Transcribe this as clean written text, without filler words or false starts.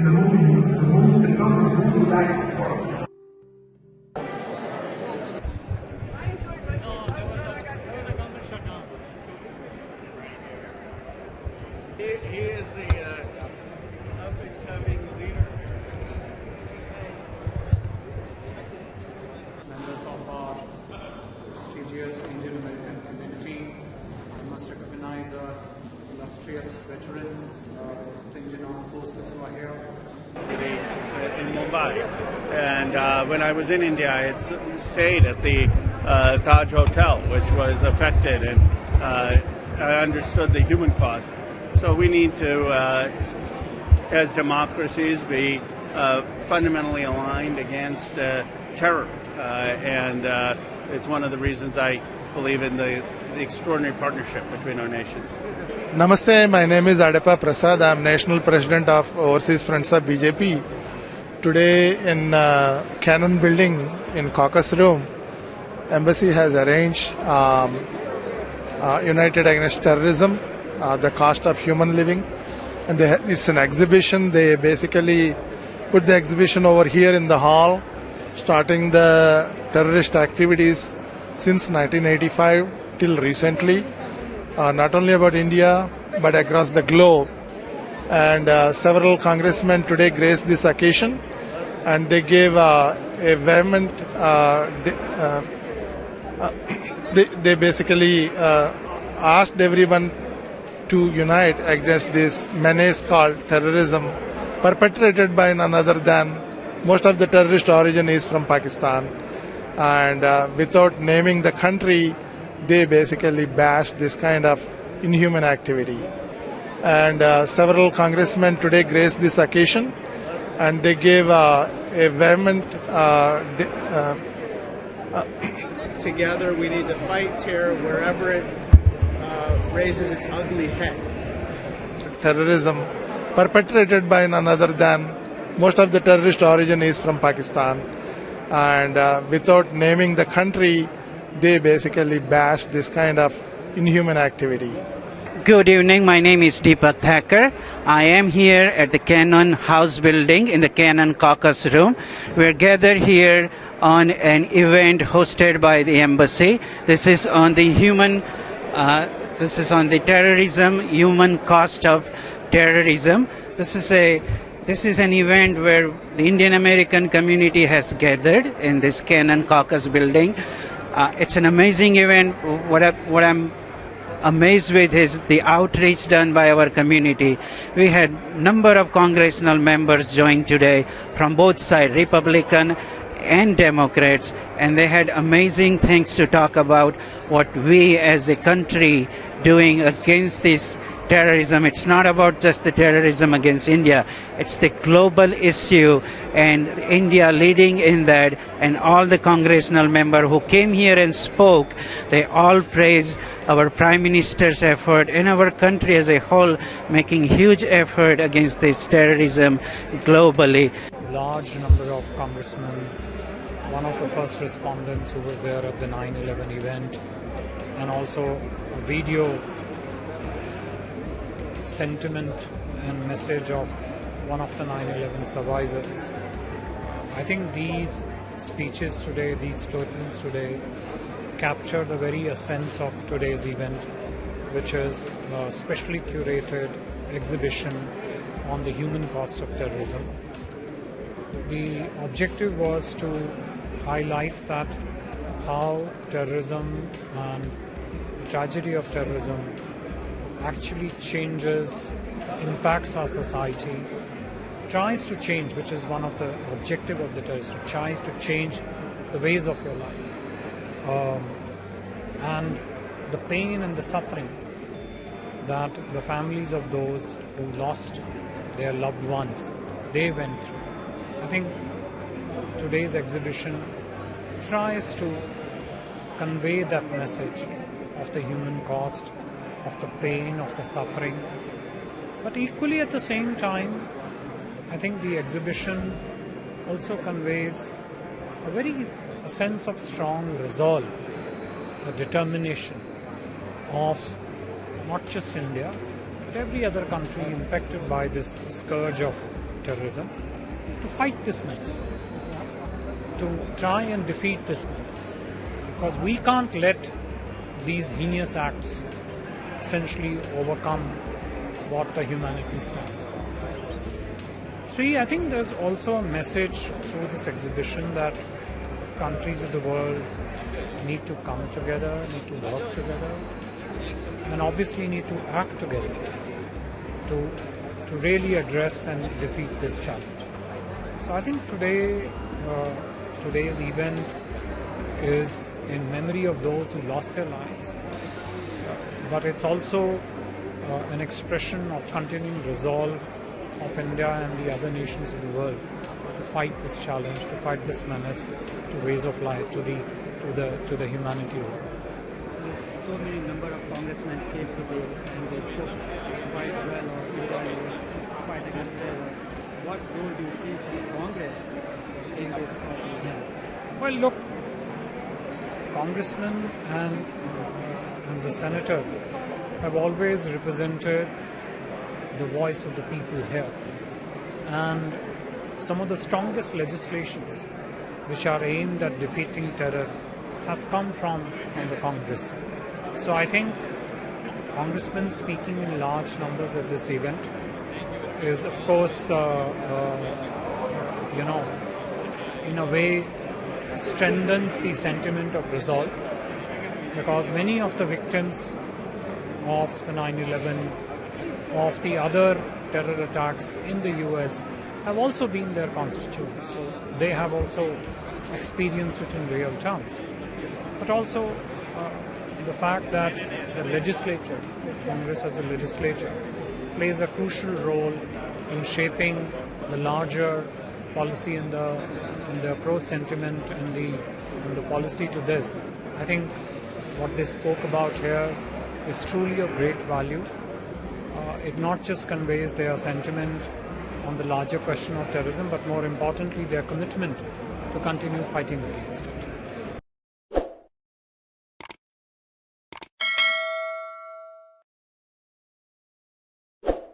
in the movie, the government movie like world. He is the up-and-coming leader. Members of our prestigious Indian American community, I must recognize our illustrious veterans of the Indian Armed Forces who are here. In Mumbai, and when I was in India, I had stayed at the Taj Hotel, which was affected, and I understood the human cost. So we need to, as democracies, be fundamentally aligned against terror, and it's one of the reasons I believe in the extraordinary partnership between our nations. Namaste, my name is Adepa Prasad. I am National President of Overseas Friends of BJP. Today in Cannon Building in Caucus Room, Embassy has arranged United Against Terrorism, the cost of human living, and it's an exhibition. They basically put the exhibition over here in the hall, starting the terrorist activities since 1985 till recently, not only about India but across the globe. And several congressmen today graced this occasion, and they gave a vehement they basically asked everyone to unite against this menace called terrorism, perpetrated by none other than, most of the terrorist origin is from Pakistan, and without naming the country, they basically bashed this kind of inhuman activity. And several congressmen today graced this occasion, and they gave a vehement Together, we need to fight terror wherever it raises its ugly head. Terrorism perpetrated by none other than, most of the terrorist origin is from Pakistan, and without naming the country, they basically bashed this kind of inhuman activity. Good evening, my name is Deepak Thacker. I am here at the Cannon House building in the Cannon Caucus Room. We're gathered here on an event hosted by the Embassy. This is on the terrorism, human cost of terrorism. This is an event where the Indian American community has gathered in this Cannon Caucus building. It's an amazing event. What I'm amazed with is the outreach done by our community. We had number of congressional members join today from both sides, Republican and Democrats, and they had amazing things to talk about what we as a country doing against this terrorism. It's not about just the terrorism against India, it's the global issue, and India leading in that, and all the congressional members who came here and spoke, they all praised our Prime Minister's effort and our country as a whole making huge effort against this terrorism globally. Large number of congressmen, one of the first respondents who was there at the 9/11 event, and also a video sentiment and message of one of the 9/11 survivors. I think these speeches today, these statements today, capture the very essence of today's event, which is a specially curated exhibition on the human cost of terrorism. The objective was to highlight that how terrorism and the tragedy of terrorism actually changes, impacts our society, tries to change, which is one of the objective of the terrorist, tries to change the ways of your life. And the pain and the suffering that the families of those who lost their loved ones, they went through. I think today's exhibition tries to convey that message of the human cost, of the pain, of the suffering. But equally at the same time, I think the exhibition also conveys a sense of strong resolve, a determination of not just India, but every other country impacted by this scourge of terrorism, to fight this menace, to try and defeat this menace. Because we can't let these heinous acts essentially overcome what the humanity stands for. Three, I think there's also a message through this exhibition that countries of the world need to come together, need to work together, and obviously need to act together to really address and defeat this challenge. So I think today's event is in memory of those who lost their lives, but it's also an expression of continuing resolve of India and the other nations of the world to fight this challenge, to fight this menace to ways of life, to the humanity of the world. So many number of congressmen came today and they spoke quite well on synchronized fight against terror. What role do you see from Congress in this conflict? Well, look, congressmen and the senators have always represented the voice of the people here, and some of the strongest legislations which are aimed at defeating terror has come from the Congress. So I think congressmen speaking in large numbers at this event is, of course, in a way strengthens the sentiment of resolve, because many of the victims of the 9/11, of the other terror attacks in the US have also been their constituents. So they have also experienced it in real terms. But also the fact that the legislature, Congress as a legislature, plays a crucial role in shaping the larger policy and the approach sentiment and the policy to this. I think what they spoke about here is truly of great value. It not just conveys their sentiment on the larger question of terrorism, but more importantly, their commitment to continue fighting against it.